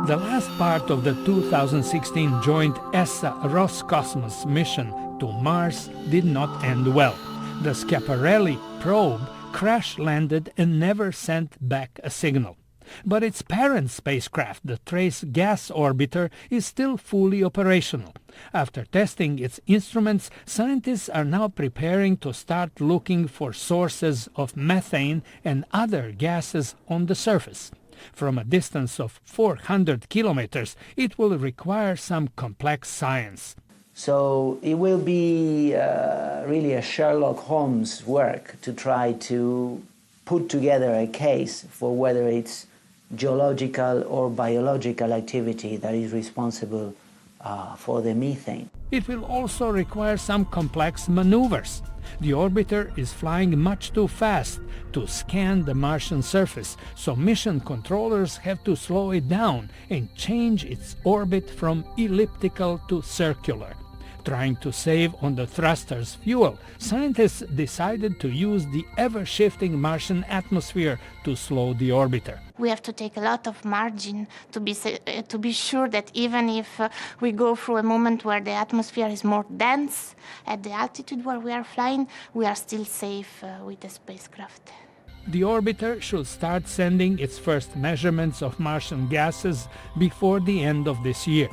The last part of the 2016 joint ESA-Roscosmos mission to Mars did not end well. The Schiaparelli probe crash-landed and never sent back a signal. But its parent spacecraft, the Trace Gas Orbiter, is still fully operational. After testing its instruments, scientists are now preparing to start looking for sources of methane and other gases on the surface. From a distance of 400 kilometers, it will require some complex science. So it will be really a Sherlock Holmes work to try to put together a case for whether it's geological or biological activity that is responsible for the methane. It will also require some complex maneuvers. The orbiter is flying much too fast to scan the Martian surface, so mission controllers have to slow it down and change its orbit from elliptical to circular. Trying to save on the thruster's fuel, scientists decided to use the ever-shifting Martian atmosphere to slow the orbiter. We have to take a lot of margin to be sure that even if we go through a moment where the atmosphere is more dense at the altitude where we are flying, we are still safe with the spacecraft. The orbiter should start sending its first measurements of Martian gases before the end of this year.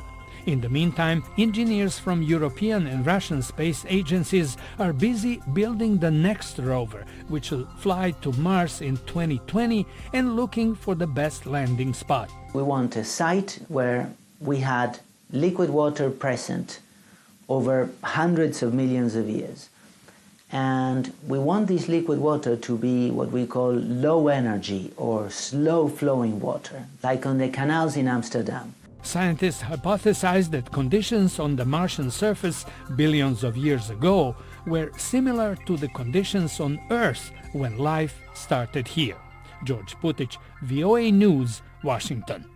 In the meantime, engineers from European and Russian space agencies are busy building the next rover, which will fly to Mars in 2020 and looking for the best landing spot. We want a site where we had liquid water present over hundreds of millions of years. And we want this liquid water to be what we call low energy or slow flowing water, like on the canals in Amsterdam. Scientists hypothesized that conditions on the Martian surface billions of years ago were similar to the conditions on Earth when life started here. George Putic, VOA News, Washington.